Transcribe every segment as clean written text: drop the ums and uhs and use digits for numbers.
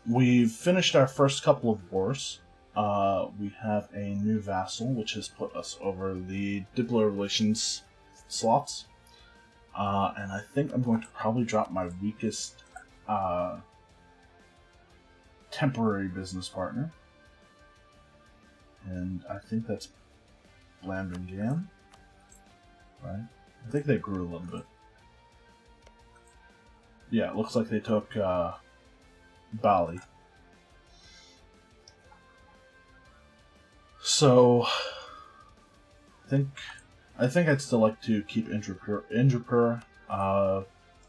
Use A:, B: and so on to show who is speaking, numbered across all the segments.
A: we've finished our first couple of wars. We have a new vassal, which has put us over the diplomatic relations slots. And I think I'm going to probably drop my weakest temporary business partner. And I think that's Palembang, right? I think they grew a little bit. Yeah, it looks like they took Bali. So I think I'd still like to keep Indrapur.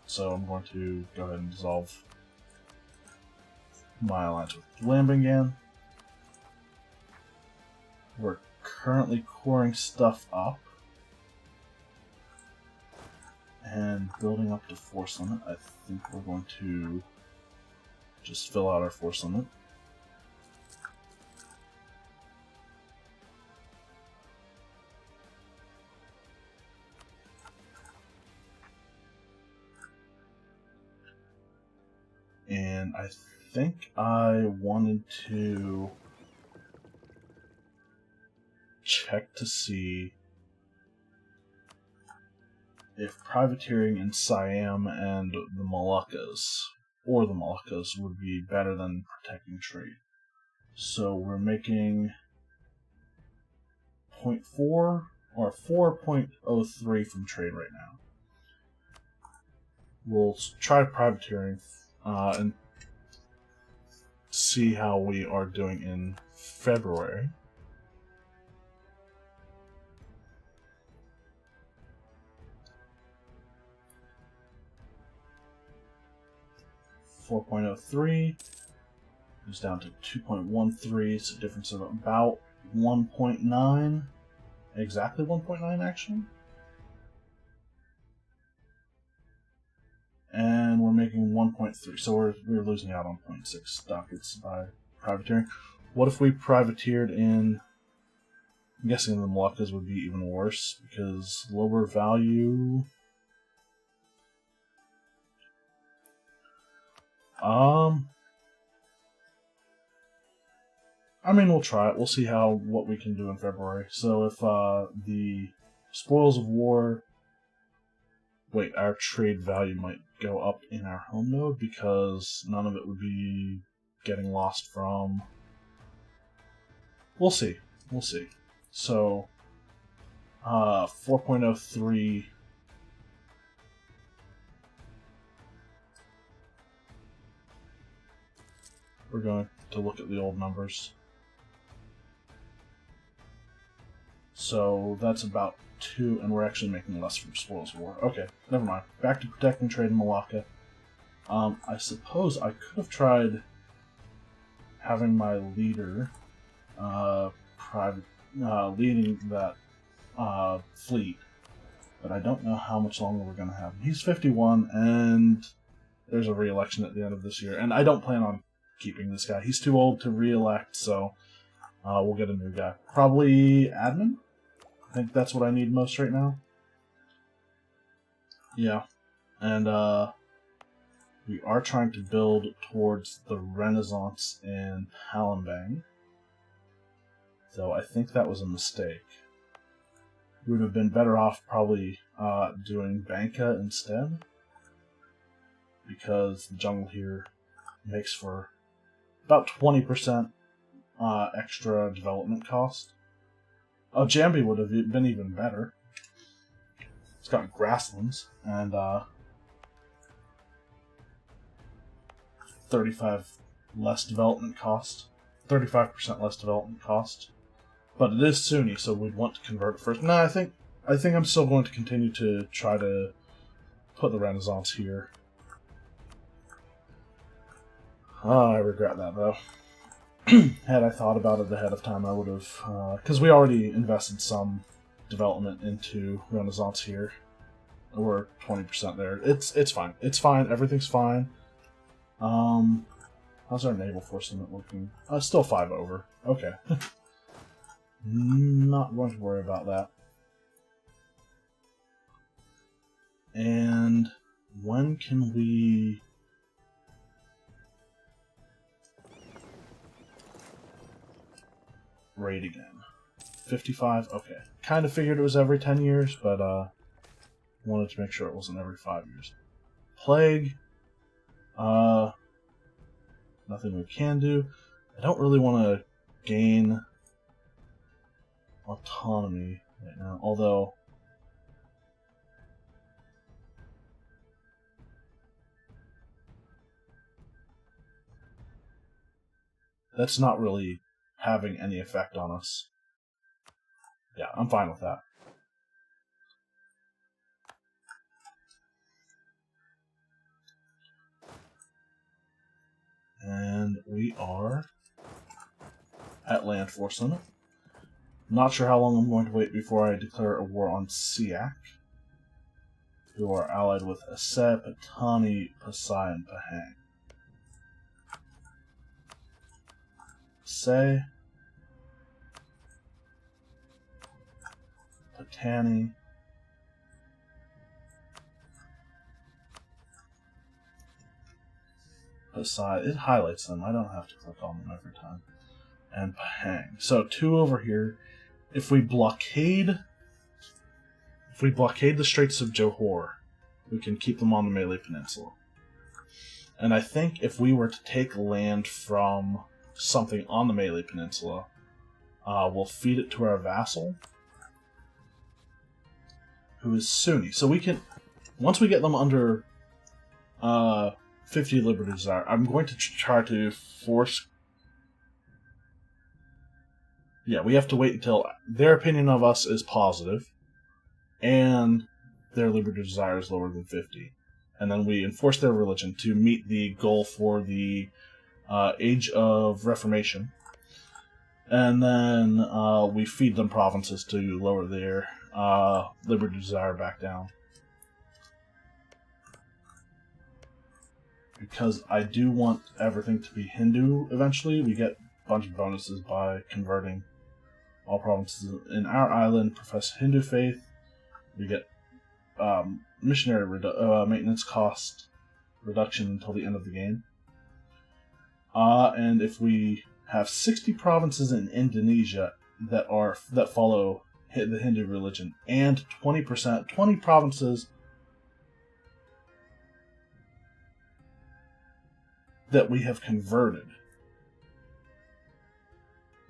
A: So I'm going to go ahead and dissolve my alliance with Palembang. We're currently coring stuff up and building up to force limit. I think we're going to just fill out our force limit. And I think I wanted to check to see if privateering in Siam and the Moluccas would be better than protecting trade. So we're making 0.4 or 4.03 from trade right now. We'll try privateering and see how we are doing in February. .03 goes down to 2.13. It's a difference of about 1.9. Exactly 1.9 actually. And we're making 1.3, so we're losing out on 0.6 ducats by privateering. What if we privateered in? I'm guessing the Moluccas would be even worse because lower value. I mean, we'll try it. We'll see what we can do in February. So if the spoils of war. Wait, our trade value might go up in our home node because none of it would be getting lost from. We'll see. We'll see. So, 4.03. We're going to look at the old numbers. So that's about 2, and we're actually making less from spoils of war. Okay, never mind. Back to protecting trade in Malacca. I suppose I could have tried having my leader leading that fleet, but I don't know how much longer we're going to have him. He's 51, and there's a re-election at the end of this year, and I don't plan on keeping this guy. He's too old to re-elect, so we'll get a new guy. Probably admin? I think that's what I need most right now. Yeah. And we are trying to build towards the Renaissance in Palembang. So I think that was a mistake. We would have been better off probably doing Banca instead. Because the jungle here makes for about 20% extra development cost. Oh, Jambi would have been even better. It's got grasslands and 35% less development cost. But it is Sunni, so we'd want to convert it first. No, I think I'm still going to continue to try to put the Renaissance here. Oh, I regret that though. Had I thought about it ahead of time, I would have, because we already invested some development into Renaissance here. We're 20% there. It's fine. It's fine. Everything's fine. How's our naval force limit looking? Still 5 over. Okay. Not going to worry about that. And when can we? rate again? 55? Okay. Kind of figured it was every 10 years, but wanted to make sure it wasn't every 5 years. Plague. Nothing we can do. I don't really want to gain autonomy right now, although that's not really having any effect on us. Yeah, I'm fine with that. And we are at land force limit. Not sure how long I'm going to wait before I declare a war on Siak, who are allied with Aseb, Patani, Pasai, and Pahang. Say, Patani, Pasai. It highlights them. I don't have to click on them every time. And Pahang. So 2 over here. If we blockade the Straits of Johor, we can keep them on the Malay Peninsula. And I think if we were to take land from something on the Malay Peninsula, we'll feed it to our vassal, who is Sunni. So we can, once we get them under 50 Liberty Desire, I'm going to try to force. Yeah, we have to wait until their opinion of us is positive, and their Liberty Desire is lower than 50. And then we enforce their religion to meet the goal for the Age of Reformation. And then we feed them provinces to lower their Liberty Desire back down. Because I do want everything to be Hindu eventually, we get a bunch of bonuses by converting all provinces in our island profess Hindu faith. We get missionary maintenance cost reduction until the end of the game. And if we have 60 provinces in Indonesia that follow the Hindu religion, and 20 provinces that we have converted,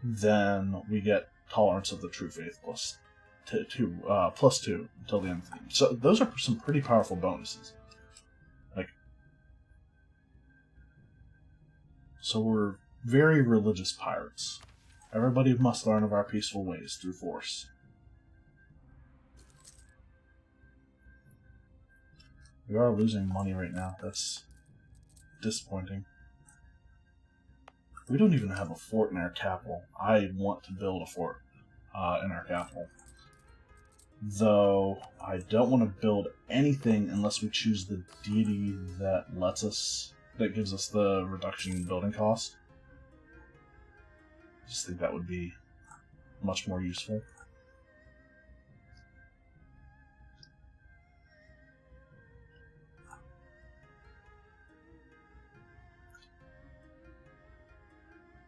A: then we get tolerance of the true faith plus 2 until the end of the game. So those are some pretty powerful bonuses. So we're very religious pirates. Everybody must learn of our peaceful ways through force. We are losing money right now. That's disappointing. We don't even have a fort in our capital. I want to build a fort in our capital. Though I don't want to build anything unless we choose the deity that gives us the reduction in building cost. I just think that would be much more useful.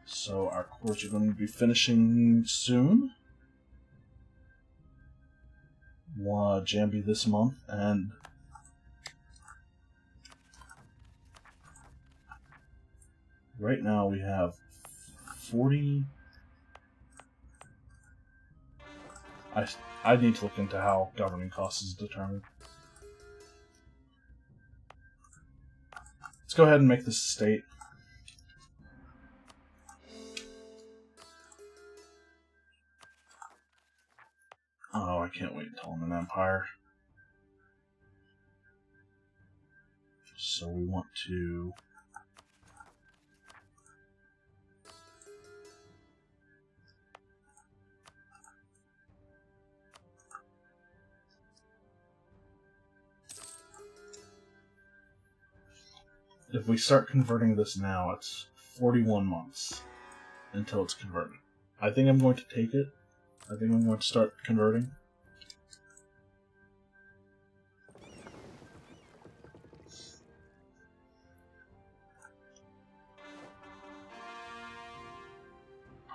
A: So our courts are going to be finishing soon. Jambi this month, and right now we have 40. I need to look into how governing costs is determined. Let's go ahead and make this a state. Oh, I can't wait until I'm an empire. So we want to... If we start converting this now, it's 41 months until it's converted. I think I'm going to take it. I think I'm going to start converting.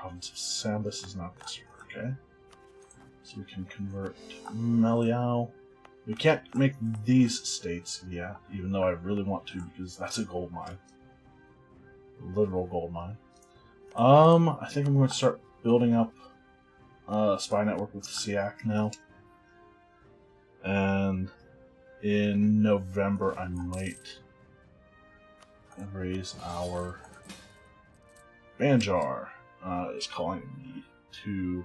A: province of Sambas is not this year, okay? So we can convert Meliao. We can't make these states yet, even though I really want to, because that's a gold mine. A literal gold mine. I think I'm going to start building up a spy network with SIAC now. And in November, I might raise our Banjar. Is calling me to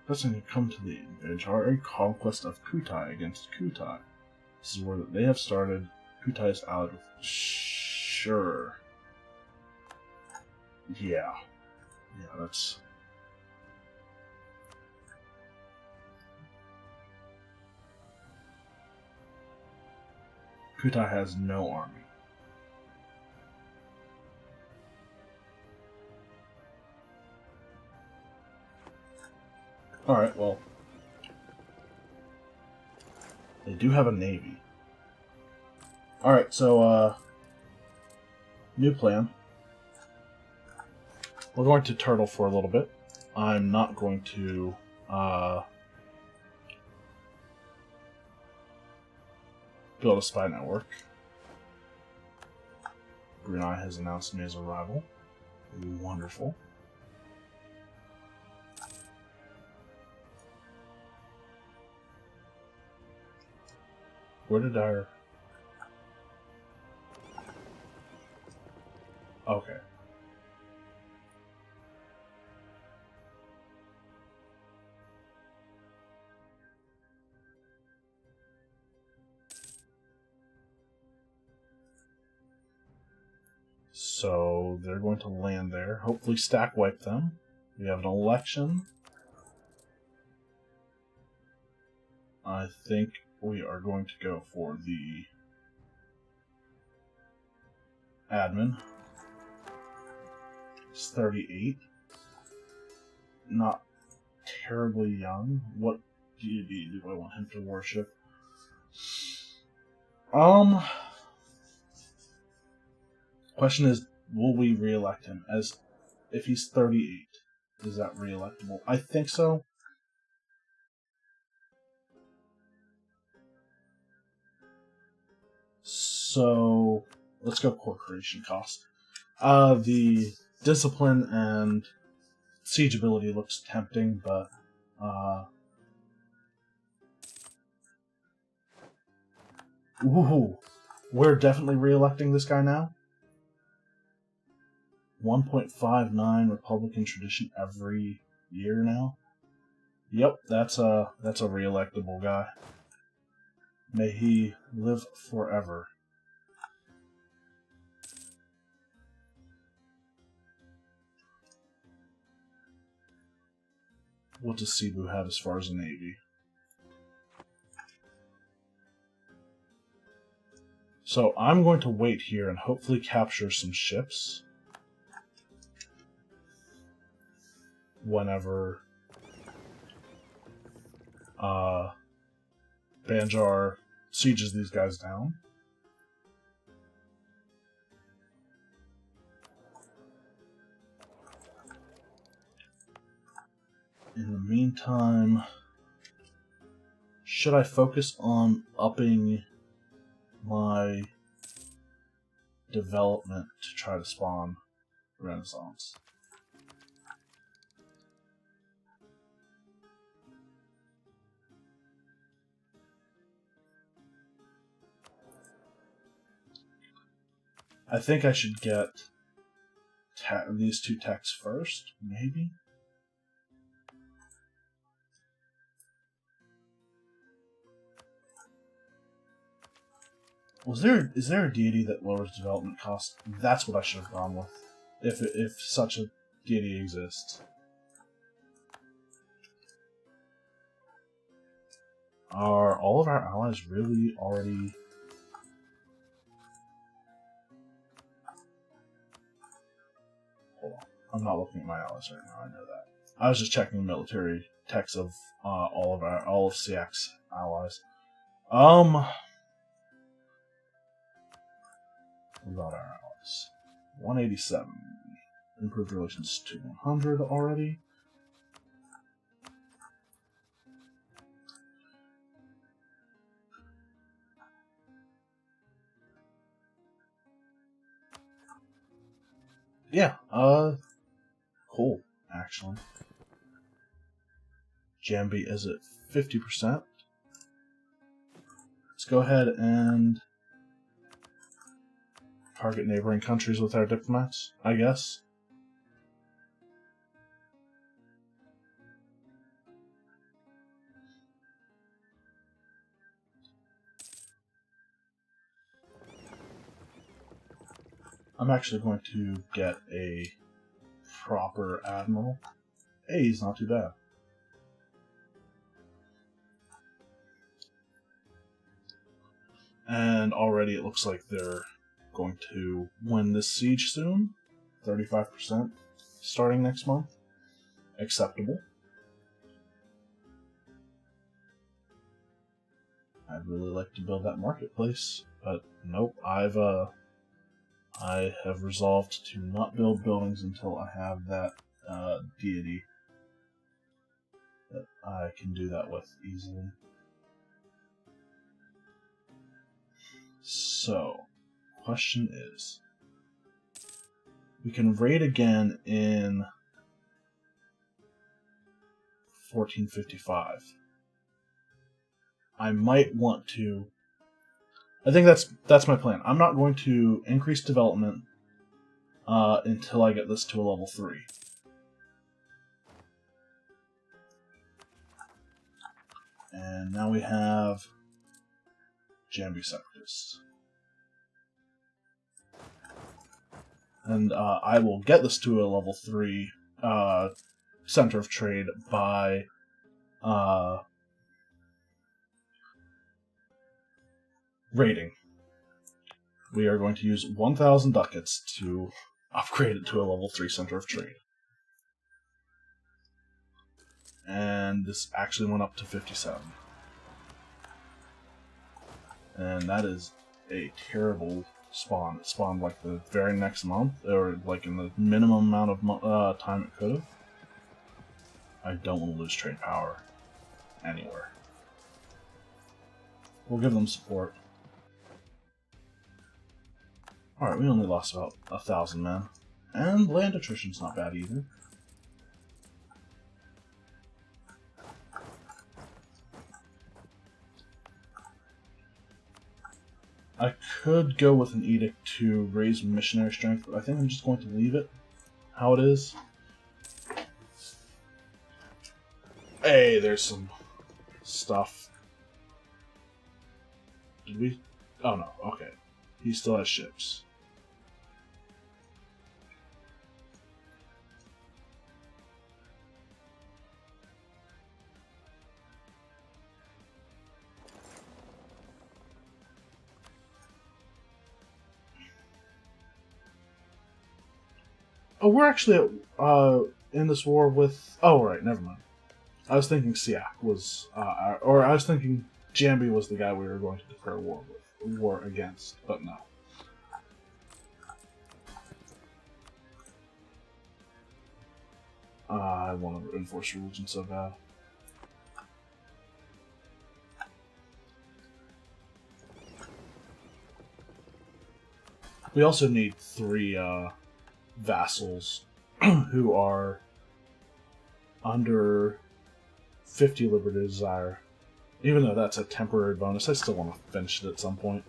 A: pressing to come to the Banjar, a conquest of Kutai against Kutai. This is where they have started. Kutai is allied with sure. Yeah, that's. Kutai has no army. Alright, well. They do have a navy. Alright, so, new plan. We're going to turtle for a little bit. I'm not going to, build a spy network. Brunei has announced me as a rival. Wonderful. Where did our... Okay. So they're going to land there. Hopefully stack wipe them. We have an election. I think we are going to go for the admin. It's 38. Not terribly young. What deity do I want him to worship? Question is, will we re-elect him? As if he's 38, is that re-electable? I think so. So let's go core creation cost. The discipline and siege ability looks tempting, but ooh, we're definitely re-electing this guy now. 1.59 Republican tradition every year now. Yep, that's a re-electable guy. May he live forever. What does Cebu have as far as a navy? So I'm going to wait here and hopefully capture some ships whenever Banjar sieges these guys down. In the meantime, should I focus on upping my development to try to spawn Renaissance? I think I should get these two techs first, maybe? Is there a deity that lowers development cost? That's what I should have gone with, if such a deity exists. Are all of our allies really already... Hold on. I'm not looking at my allies right now, I know that. I was just checking the military techs of all of CX's allies. What about our allies? 187. improved relations to 100 already. Yeah, cool, actually. Jambi is at 50%. Let's go ahead and target neighboring countries with our diplomats, I guess. I'm actually going to get a proper admiral. Hey, he's not too bad. And already it looks like they're going to win this siege soon. 35% starting next month. Acceptable. I'd really like to build that marketplace, but nope, I have resolved to not build buildings until I have that deity that I can do that with easily. So, question is, we can raid again in 1455. I might want to. I think that's my plan. I'm not going to increase development until I get this to a level 3. And now we have Jambi Separatists. And I will get this to a level 3 center of trade by raiding. We are going to use 1,000 ducats to upgrade it to a level 3 center of trade. And this actually went up to 57. And that is a terrible spawn. It spawned like the very next month, or like in the minimum amount of time it could have. I don't want to lose trade power anywhere. We'll give them support. Alright, we only lost about 1,000 men. And land attrition's not bad either. I could go with an edict to raise missionary strength, but I think I'm just going to leave it how it is. Hey, there's some stuff. Did we? Oh no, okay. He still has ships. Oh, we're actually in this war with... Oh, right, never mind. I was thinking Siak was... or I was thinking Jambi was the guy we were going to declare war against, but no. I want to enforce religion so bad. We also need 3 vassals who are under 50 liberty desire. Even though that's a temporary bonus, I still want to finish it at some point.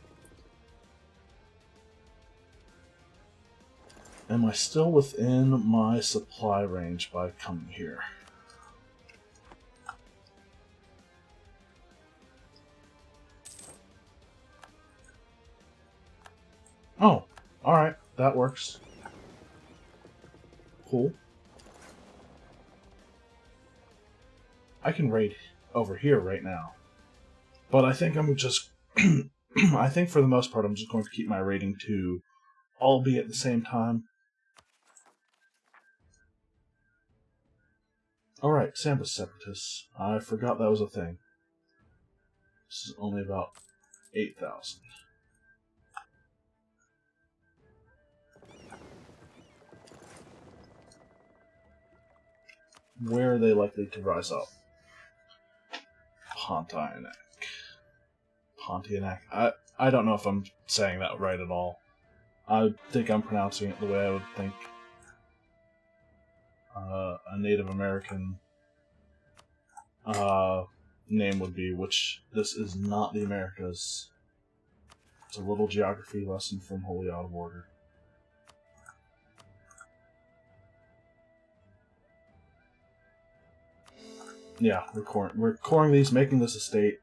A: Am I still within my supply range by coming here? Oh, alright, that works. Cool. I can raid over here right now. But I think I'm just... I think for the most part I'm just going to keep my rating to all be at the same time. Alright, Samba Separatists. I forgot that was a thing. This is only about 8,000. Where are they likely to rise up? Pontianak. I don't know if I'm saying that right at all. I think I'm pronouncing it the way I would think a Native American name would be, which this is not the Americas. It's a little geography lesson from Wholly Out of Order. Yeah, we're coring these, making this a state.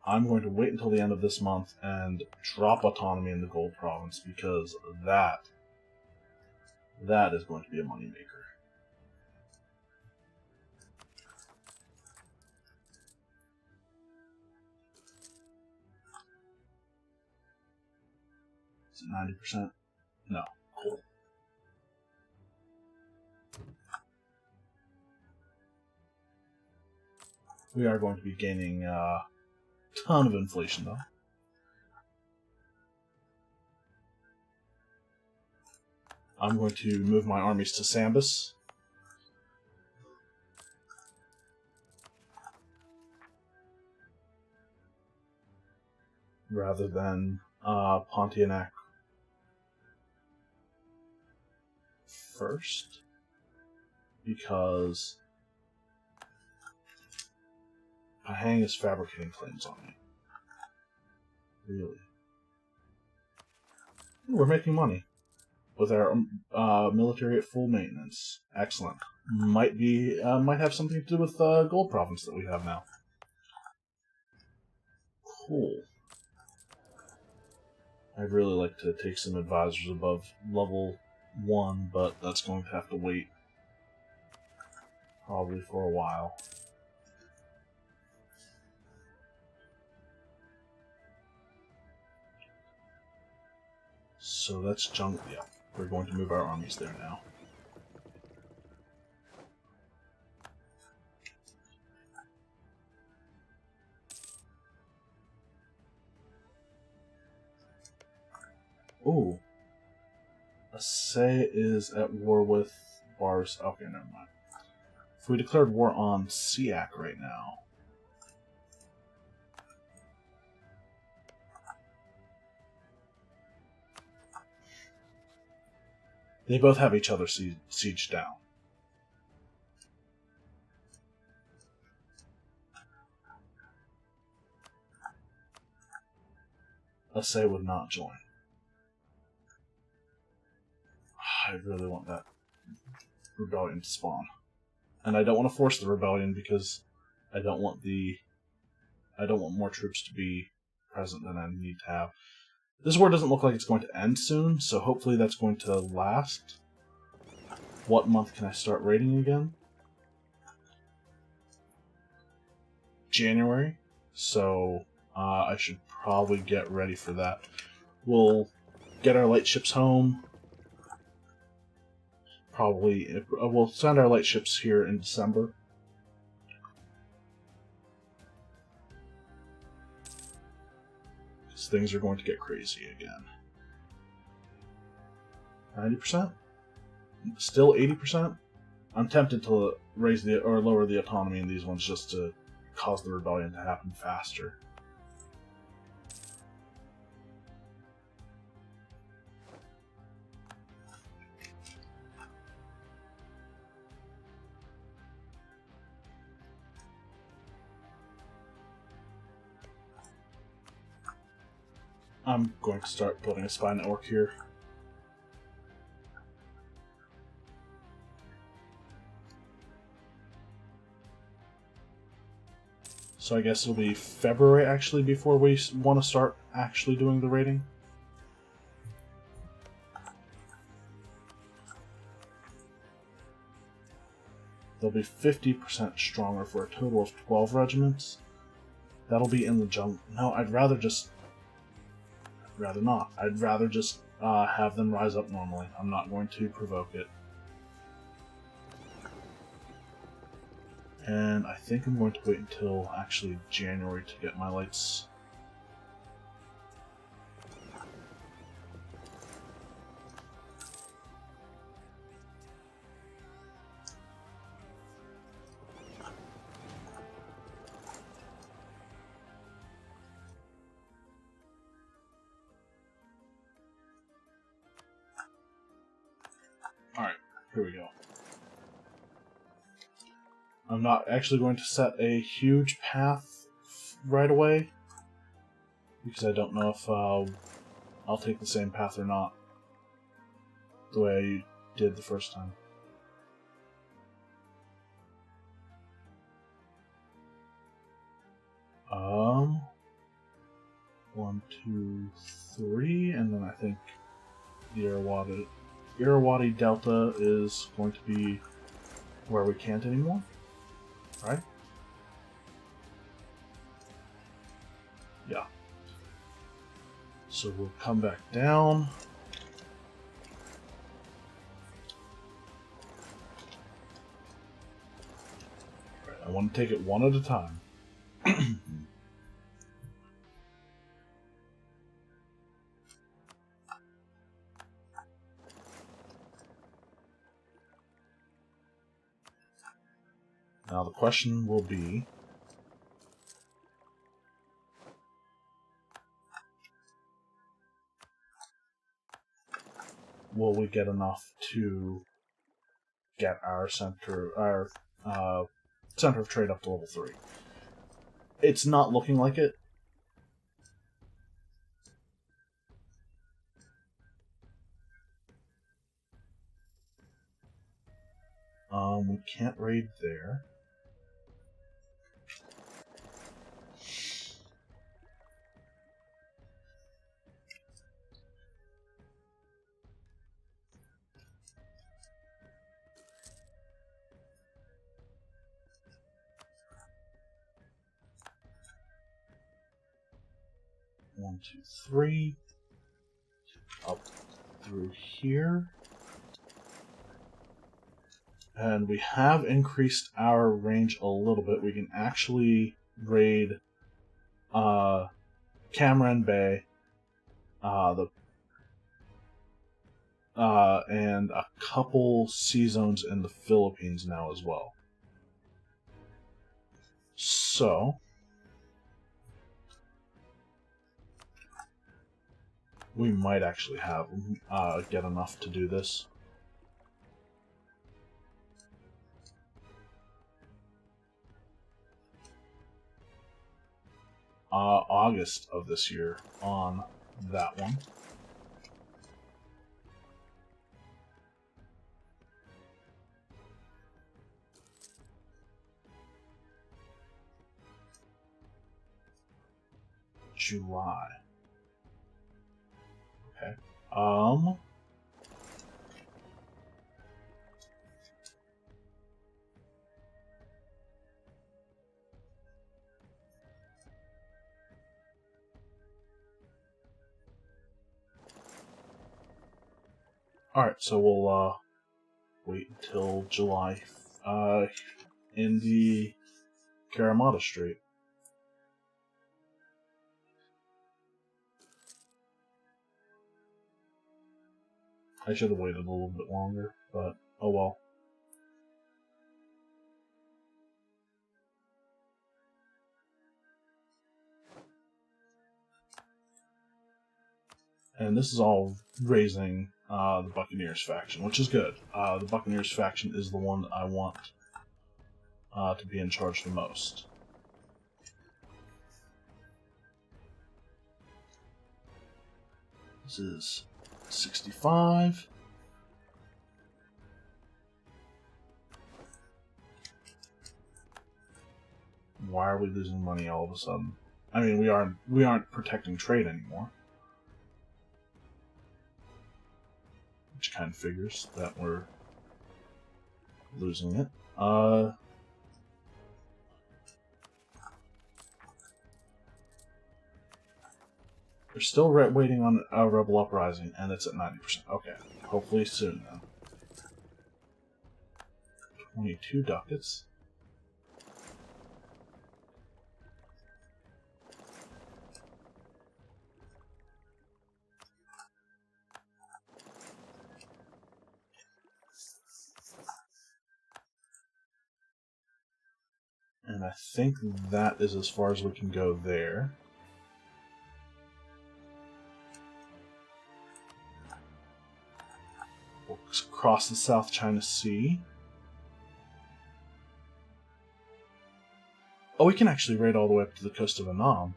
A: I'm going to wait until the end of this month and drop autonomy in the Gold Province, because that is going to be a moneymaker. Is it 90%? No. Cool. We are going to be gaining a ton of inflation, though. I'm going to move my armies to Sambas. Rather than Pontianak first. Because Pahang is fabricating claims on me. Really? Ooh, we're making money with our military at full maintenance. Excellent. Might have something to do with Gold Province that we have now. Cool. I'd really like to take some advisors above level 1, but that's going to have to wait probably for a while. So that's jungle. Yeah, we're going to move our armies there now. Ooh. Asay is at war with Bars. Okay, never mind. If we declared war on Siak right now. They both have each other sieged down. Asay would not join. I really want that rebellion to spawn. And I don't want to force the rebellion because I don't want more troops to be present than I need to have. This war doesn't look like it's going to end soon, so hopefully that's going to last. What month can I start raiding again? January. So I should probably get ready for that. We'll get our light ships home. Probably we'll send our light ships here in December. Because things are going to get crazy again. 90%? Still 80%? I'm tempted to raise or lower the autonomy in these ones just to cause the rebellion to happen faster. I'm going to start building a spy network here. So I guess it'll be February actually before we want to start actually doing the raiding. They'll be 50% stronger for a total of 12 regiments. That'll be in the jungle. No, I'd rather not. I'd rather just have them rise up normally. I'm not going to provoke it. And I think I'm going to wait until actually January to get my lights. Alright, here we go. I'm not actually going to set a huge path right away, because I don't know if I'll take the same path or not, the way I did the first time. One, two, three, and then I think the Irrawaddy Delta is going to be where we can't anymore, right? Yeah. So we'll come back down. Right, I want to take it one at a time. Now the question will be, will we get enough to get our center of trade up to level 3? It's not looking like it. We can't raid there. One, two, three. Up through here. And we have increased our range a little bit. We can actually raid Cameron Bay, and a couple sea zones in the Philippines now as well. So we might actually have get enough to do this. August of this year on that one. July. Okay. Alright, so we'll wait until July in the Karamata Strait. I should have waited a little bit longer, but oh well. And this is all raising the Buccaneers faction, which is good. The Buccaneers faction is the one that I want to be in charge the most. This is 65. Why are we losing money all of a sudden? I mean, we aren't protecting trade anymore. Which kind of figures that we're losing it. We're still waiting on a Rebel Uprising, and it's at 90%. Okay, hopefully soon then. 22 ducats. And I think that is as far as we can go there. We'll cross the South China Sea. Oh, we can actually raid all the way up to the coast of Annam.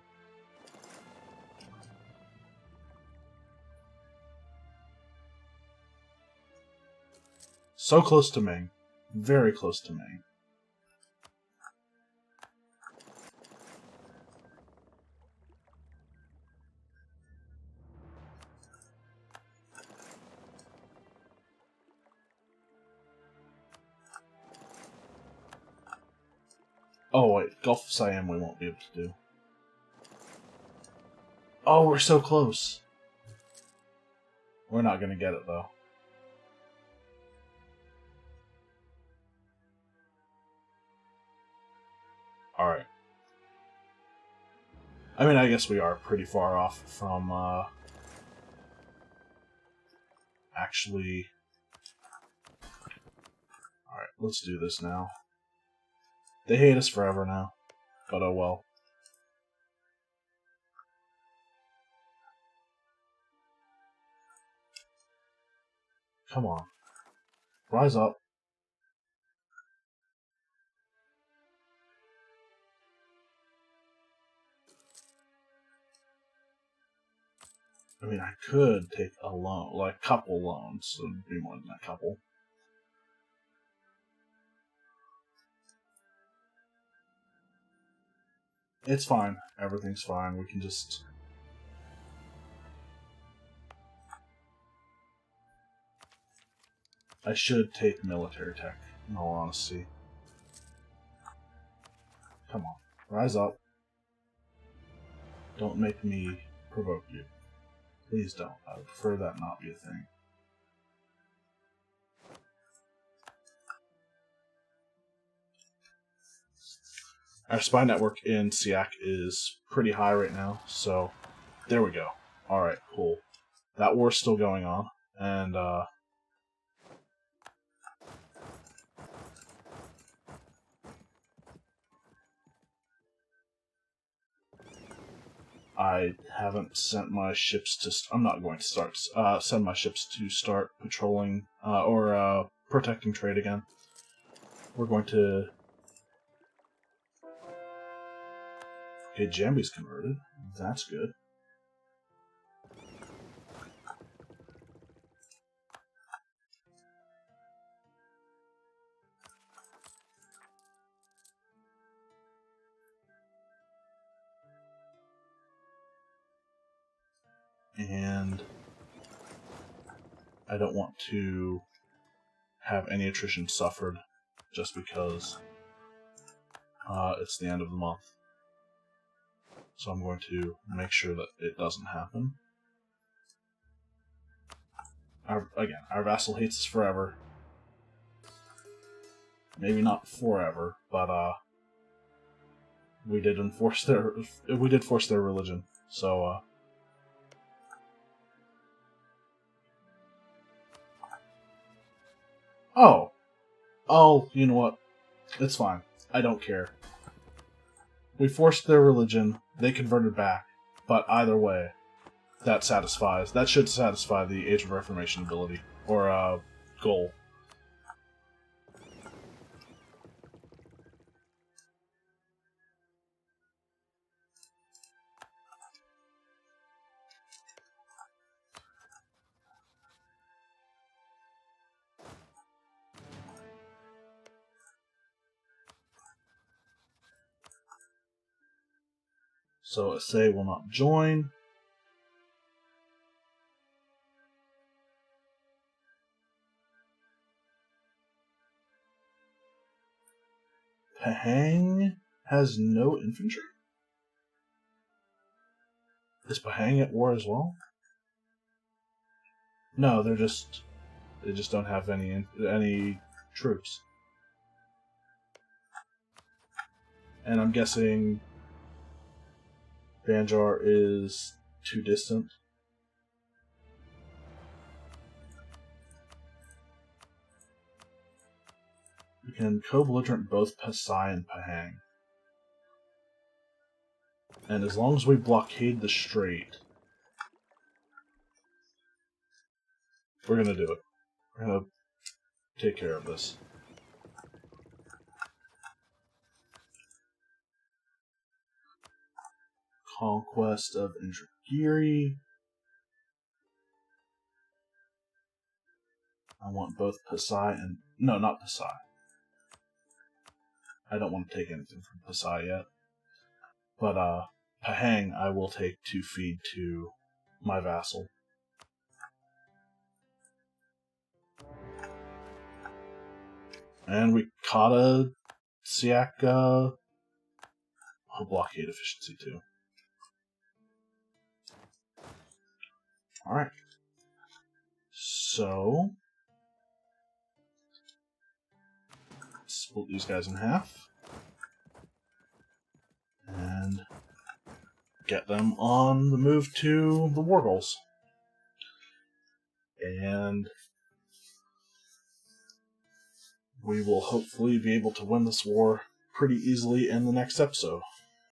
A: So close to Ming. Very close to Ming. Oh wait, Gulf of Siam we won't be able to do. Oh, we're so close. We're not going to get it though. Alright. I mean, I guess we are pretty far off from, actually... Alright, let's do this now. They hate us forever now, but oh well. Come on. Rise up. I mean, I could take a loan, like a couple loans, so it'd be more than a couple. It's fine. Everything's fine. We can just... I should take military tech, in all honesty. Come on. Rise up. Don't make me provoke you. Please don't. I would prefer that not be a thing. Our spy network in Siak is pretty high right now, so there we go. Alright, cool. That war's still going on, and I haven't sent my ships to... I'm not going to start send my ships to start patrolling or protecting trade again. We're going to... Okay, Jambi's converted. That's good. And I don't want to have any attrition suffered just because it's the end of the month. So I'm going to make sure that it doesn't happen. Again, our vassal hates us forever. Maybe not forever, but we did force their religion. So oh, you know what? It's fine. I don't care. We forced their religion. They converted back. But either way, that should satisfy the Age of Reformation ability or goal. So Assay will not join. Pahang has no infantry? Is Pahang at war as well? No, they just don't have any troops. And I'm guessing Banjar is too distant. We can co-belligerent both Pasai and Pahang. And as long as we blockade the strait, we're gonna do it. We're gonna take care of this. Conquest of Indragiri. I want both Pasai and... No, not Pasai. I don't want to take anything from Pasai yet. But, Pahang I will take to feed to my vassal. And we caught a Siaka blockade efficiency too. Alright. So, split these guys in half. And get them on the move to the war goals. And we will hopefully be able to win this war pretty easily in the next episode.